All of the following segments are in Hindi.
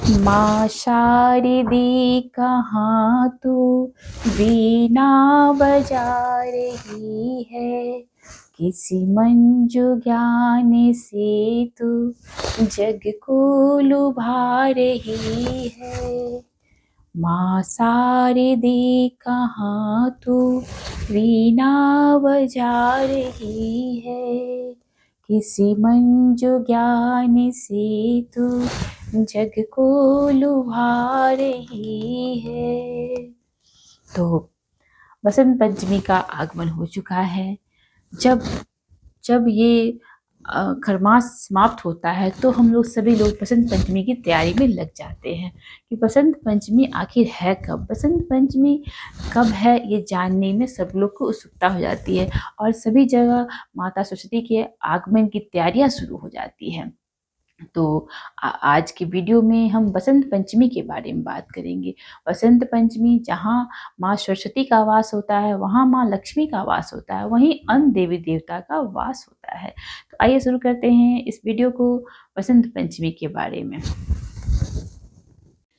माँ शारदी कहाँ तू वीणा बजा रही है, किसी मंजु ज्ञान से तू जग को लुभा रही है। माँ शारदी कहाँ तू वीणा बजा रही है, किसी मंजु ज्ञान से तू जग को लुभा रही है। तो बसंत पंचमी का आगमन हो चुका है। जब जब ये खरमास समाप्त होता है तो हम लोग सभी लोग बसंत पंचमी की तैयारी में लग जाते हैं कि बसंत पंचमी आखिर है कब, बसंत पंचमी कब है, ये जानने में सब लोग को उत्सुकता हो जाती है और सभी जगह माता सरस्वती के आगमन की तैयारियां शुरू हो जाती हैं। तो आज की वीडियो में हम बसंत पंचमी के बारे में बात करेंगे। बसंत पंचमी जहाँ माँ सरस्वती का वास होता है, वहाँ माँ लक्ष्मी का वास होता है, वहीं अन्य देवी देवता का वास होता है। तो आइए शुरू करते हैं इस वीडियो को बसंत पंचमी के बारे में।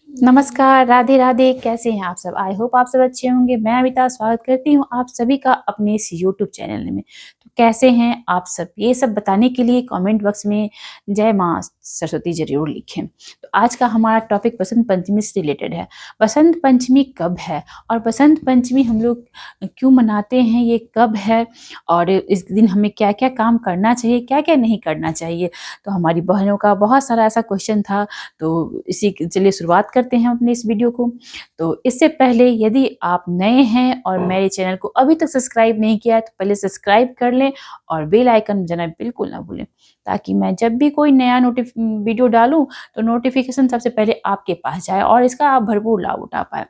नमस्कार, राधे राधे। कैसे हैं आप सब? आई होप आप सब अच्छे होंगे। मैं अमिता स्वागत करती हूँ आप सभी का अपने इस यूट्यूब चैनल में। तो कैसे हैं आप सब, ये सब बताने के लिए कमेंट बॉक्स में जय माँ सरस्वती जरूर लिखें। तो आज का हमारा टॉपिक बसंत पंचमी से रिलेटेड है। बसंत पंचमी कब है और बसंत पंचमी हम लोग क्यों मनाते हैं, ये कब है और इस दिन हमें क्या क्या काम करना चाहिए, क्या क्या नहीं करना चाहिए। तो हमारी बहनों का बहुत सारा ऐसा क्वेश्चन था, तो इसी चलिए शुरुआत करते हैं अपने इस वीडियो को। तो इससे पहले यदि आप नए हैं और मेरे चैनल को अभी तक सब्सक्राइब नहीं किया है तो पहले सब्सक्राइब कर लें और बेल आइकन बजाना बिल्कुल ना भूलें, ताकि मैं जब भी कोई नया वीडियो डालूं तो नोटिफिकेशन सबसे पहले आपके पास जाए और इसका आप भरपूर लाभ उठा पाए।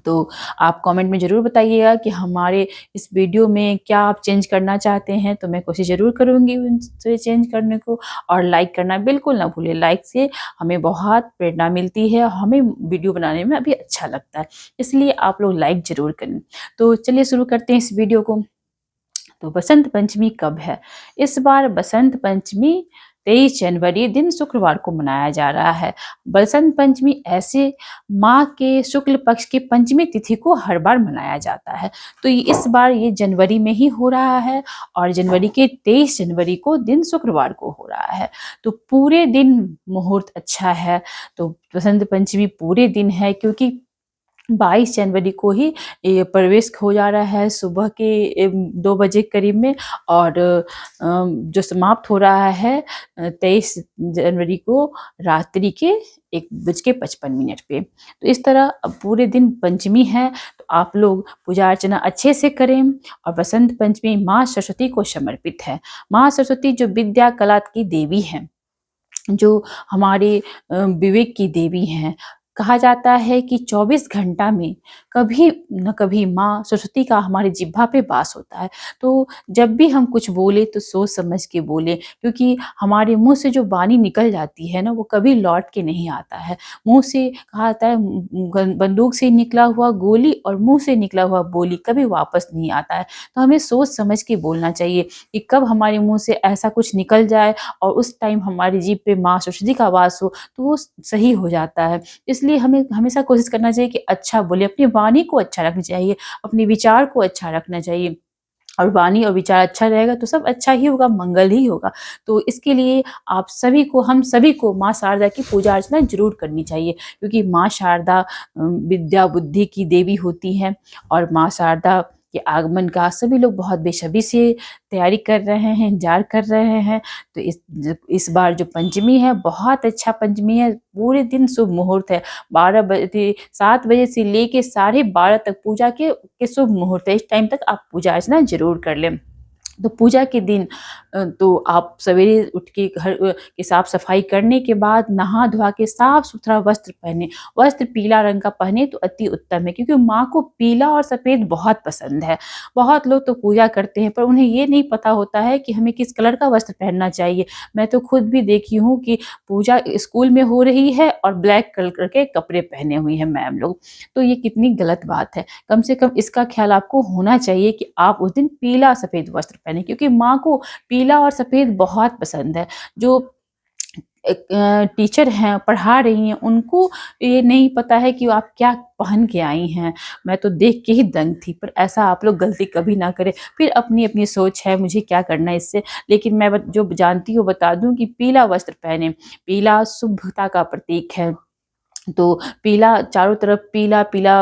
तो आप कमेंट में ज़रूर बताइएगा कि हमारे इस वीडियो में क्या आप चेंज करना चाहते हैं, तो मैं कोशिश ज़रूर करूँगी उनसे चेंज करने को। और लाइक करना बिल्कुल ना भूलें, लाइक से हमें बहुत प्रेरणा मिलती है, हमें वीडियो बनाने में अभी अच्छा लगता है, इसलिए आप लोग लाइक ज़रूर करें। तो चलिए शुरू करते हैं इस वीडियो को। तो बसंत पंचमी कब है? इस बार बसंत पंचमी 23 जनवरी दिन शुक्रवार को मनाया जा रहा है। बसंत पंचमी ऐसे माह के शुक्ल पक्ष की पंचमी तिथि को हर बार मनाया जाता है। तो इस बार ये जनवरी में ही हो रहा है और जनवरी के 23 जनवरी को दिन शुक्रवार को हो रहा है। तो पूरे दिन मुहूर्त अच्छा है। तो बसंत पंचमी पूरे दिन है क्योंकि 22 जनवरी को ही ये प्रवेश हो जा रहा है सुबह के 2 बजे करीब में, और जो समाप्त हो रहा है 23 जनवरी को रात्रि के 1:55 पे। तो इस तरह अब पूरे दिन पंचमी है, तो आप लोग पूजा अर्चना अच्छे से करें। और बसंत पंचमी माँ सरस्वती को समर्पित है। माँ सरस्वती जो विद्या कला की देवी हैं, जो हमारे विवेक की देवी हैं। कहा जाता है कि 24 घंटा में कभी न कभी माँ सरस्वती का हमारे जिह्वा पे वास होता है। तो जब भी हम कुछ बोले तो सोच समझ के बोले, क्योंकि हमारे मुँह से जो वाणी निकल जाती है ना, वो कभी लौट के नहीं आता है। मुँह से कहा जाता है बंदूक से निकला हुआ गोली और मुँह से निकला हुआ बोली कभी वापस नहीं आता है। तो हमें सोच समझ के बोलना चाहिए कि कब हमारे मुँह से ऐसा कुछ निकल जाए और उस टाइम हमारी जीभ पे माँ सरस्वती का वास हो तो वो सही हो जाता है। इसलिए हमें हमेशा कोशिश करना चाहिए कि अच्छा बोले, अपनी वाणी को अच्छा रखना चाहिए, अपने विचार को अच्छा रखना चाहिए। और वाणी और विचार अच्छा रहेगा तो सब अच्छा ही होगा, मंगल ही होगा। तो इसके लिए आप सभी को, हम सभी को माँ शारदा की पूजा अर्चना ज़रूर करनी चाहिए, क्योंकि माँ शारदा विद्या बुद्धि की देवी होती हैं। और माँ शारदा के आगमन का सभी लोग बहुत बेसब्री से तैयारी कर रहे हैं, इंतजार कर रहे हैं। तो इस बार जो पंचमी है बहुत अच्छा पंचमी है, पूरे दिन शुभ मुहूर्त है। 7 बजे से लेके 12:30 तक पूजा के शुभ मुहूर्त है। इस टाइम तक आप पूजा अर्चना जरूर कर लें। तो पूजा के दिन तो आप सवेरे उठ के घर की साफ सफाई करने के बाद नहा धोआ के साफ सुथरा वस्त्र पहने। वस्त्र पीला रंग का पहने तो अति उत्तम है, क्योंकि माँ को पीला और सफ़ेद बहुत पसंद है। बहुत लोग तो पूजा करते हैं पर उन्हें ये नहीं पता होता है कि हमें किस कलर का वस्त्र पहनना चाहिए। मैं तो खुद भी देखी हूँ कि पूजा स्कूल में हो रही है और ब्लैक कलर के कपड़े पहने हुए हैं मैम लोग। तो ये कितनी गलत बात है। कम से कम इसका ख्याल आपको होना चाहिए कि आप उस दिन पीला सफ़ेद वस्त्र पहने, क्योंकि माँ को पीला और सफ़ेद बहुत पसंद है। जो टीचर हैं, पढ़ा रही हैं, उनको ये नहीं पता है कि आप क्या पहन के आई हैं। मैं तो देख के ही दंग थी। पर ऐसा आप लोग गलती कभी ना करें। फिर अपनी-अपनी सोच है, मुझे क्या करना है इससे। लेकिन मैं जो जानती हूँ बता दूँ कि पीला वस्त्र पहने। पीला शुभता का प्रतीक है। तो पीला चारों तरफ पीला-पीला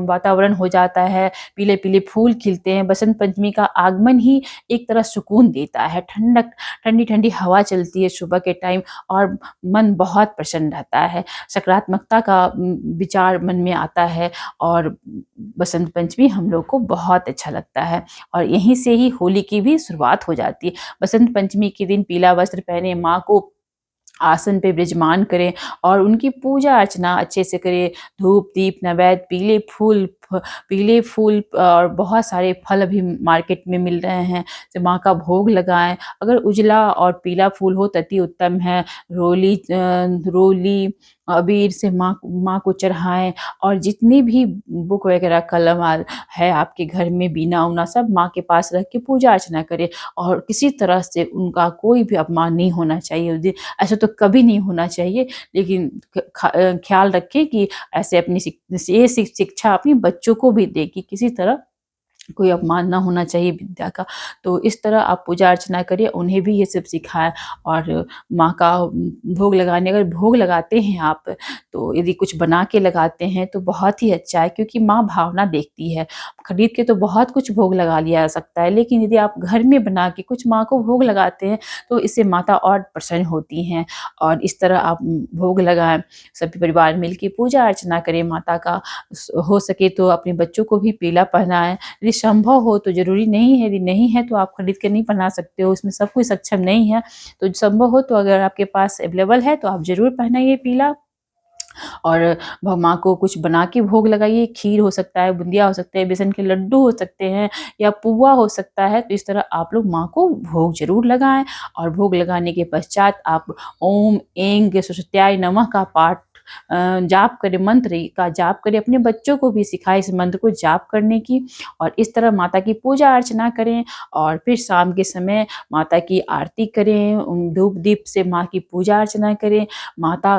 वातावरण हो जाता है, पीले-पीले फूल खिलते हैं। बसंत पंचमी का आगमन ही एक तरह सुकून देता है, ठंडक ठंडी-ठंडी हवा चलती है सुबह के टाइम और मन बहुत प्रसन्न रहता है। सकारात्मकता का विचार मन में आता है और बसंत पंचमी हम लोग को बहुत अच्छा लगता है और यहीं से ही होली की भी शुरुआत हो जाती है। बसंत पंचमी के दिन पीला वस्त्र पहने माँ को आसन पे विराजमान करें और उनकी पूजा अर्चना अच्छे से करें। धूप, दीप, नैवेद्य, पीले फूल और बहुत सारे फल अभी मार्केट में मिल रहे हैं, तो माँ का भोग लगाएँ। अगर उजला और पीला फूल हो तो अति उत्तम है। रोली, अबीर से माँ को चढ़ाएँ और जितनी भी बुक वगैरह कलम है आपके घर में बीना-उना सब माँ के पास रख के पूजा अर्चना करें और किसी तरह से उनका कोई भी अपमान नहीं होना चाहिए उस दिन। ऐसा तो कभी नहीं होना चाहिए, लेकिन ख़्याल रखें कि ऐसे अपनी ये शिक्षा अपने बच्चों को भी दें कि किसी तरह कोई अपमान ना होना चाहिए विद्या का। तो इस तरह आप पूजा अर्चना करिए, उन्हें भी ये सब सिखाएँ और माँ का भोग लगाने अगर भोग लगाते हैं आप, तो यदि कुछ बना के लगाते हैं तो बहुत ही अच्छा है क्योंकि माँ भावना देखती है। खरीद के तो बहुत कुछ भोग लगा लिया जा सकता है, लेकिन यदि आप घर में बना के कुछ माँ को भोग लगाते हैं, तो इससे माता और प्रसन्न होती हैं और इस तरह आप भोग लगाएँ। सभी परिवार मिल के पूजा अर्चना करें माता का। हो सके तो अपने बच्चों को भी पीला पहनाएँ। यदि संभव हो तो ज़रूरी नहीं है, यदि नहीं है तो आप खरीद के नहीं पहना सकते हो, इसमें सब कोई सक्षम नहीं है। तो संभव हो तो अगर आपके पास अवेलेबल है तो आप ज़रूर पहनाइए पीला और माँ को कुछ बना के भोग लगाइए। खीर हो सकता है, बुंदिया हो सकते हैं, बेसन के लड्डू हो सकते हैं या पुआ हो सकता है। तो इस तरह आप लोग माँ को भोग ज़रूर लगाएँ और भोग लगाने के पश्चात आप ओम ऐं सरस्वत्याय नमः का पाठ जाप करें, मंत्र का जाप करें। अपने बच्चों को भी सिखाएँ इस मंत्र को जाप करने की और इस तरह माता की पूजा अर्चना करें और फिर शाम के समय माता की आरती करें, धूप दीप से माँ की पूजा अर्चना करें। माता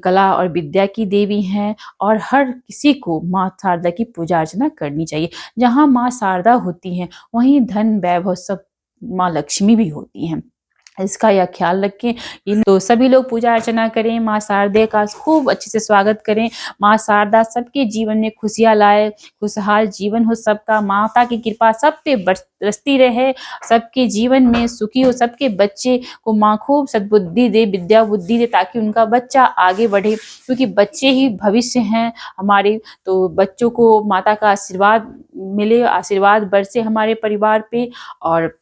कला और विद्या की देवी हैं और हर किसी को माँ शारदा की पूजा अर्चना करनी चाहिए। जहाँ माँ शारदा होती हैं, वहीं धन, वैभव सब माँ लक्ष्मी भी होती हैं। इसका यह ख्याल रखें। तो सभी लोग पूजा अर्चना करें, माँ शारदे का खूब अच्छे से स्वागत करें। माँ शारदा सबके जीवन में खुशियाँ लाए, खुशहाल जीवन हो सबका, माता की कृपा सब पे बरसती रहे, सबके जीवन में सुखी हो, सबके बच्चे को माँ खूब सद्बुद्धि दे, विद्या बुद्धि दे ताकि उनका बच्चा आगे बढ़े क्योंकि बच्चे ही भविष्य हैं हमारे। तो बच्चों को माता का आशीर्वाद मिले, आशीर्वाद बरसे हमारे परिवार पे और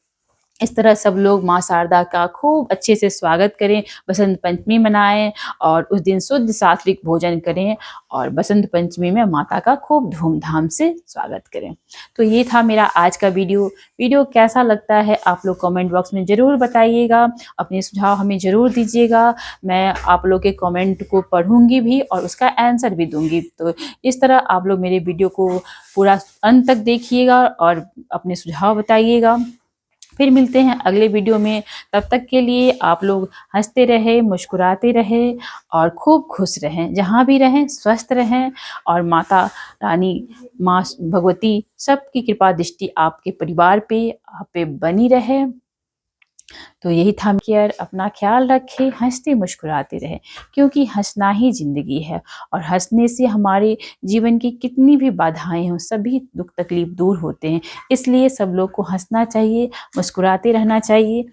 इस तरह सब लोग माँ शारदा का खूब अच्छे से स्वागत करें, बसंत पंचमी मनाएँ और उस दिन शुद्ध सात्विक भोजन करें और बसंत पंचमी में माता का खूब धूमधाम से स्वागत करें। तो ये था मेरा आज का वीडियो कैसा लगता है आप लोग कमेंट बॉक्स में ज़रूर बताइएगा, अपने सुझाव हमें ज़रूर दीजिएगा। मैं आप लोग के कमेंट को पढ़ूँगी भी और उसका आंसर भी दूँगी। तो इस तरह आप लोग मेरे वीडियो को पूरा अंत तक देखिएगा और अपने सुझाव बताइएगा। फिर मिलते हैं अगले वीडियो में, तब तक के लिए आप लोग हंसते रहें, मुस्कुराते रहें और खूब खुश रहें। जहाँ भी रहें स्वस्थ रहें और माता रानी, माँ भगवती सबकी कृपा दृष्टि आपके परिवार पे, आप पे बनी रहे। तो यही था केयर, अपना ख्याल रखें, हंसते मुस्कुराते रहें क्योंकि हंसना ही ज़िंदगी है और हंसने से हमारे जीवन की कितनी भी बाधाएं हों सभी दुख तकलीफ दूर होते हैं। इसलिए सब लोग को हंसना चाहिए, मुस्कुराते रहना चाहिए।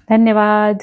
धन्यवाद।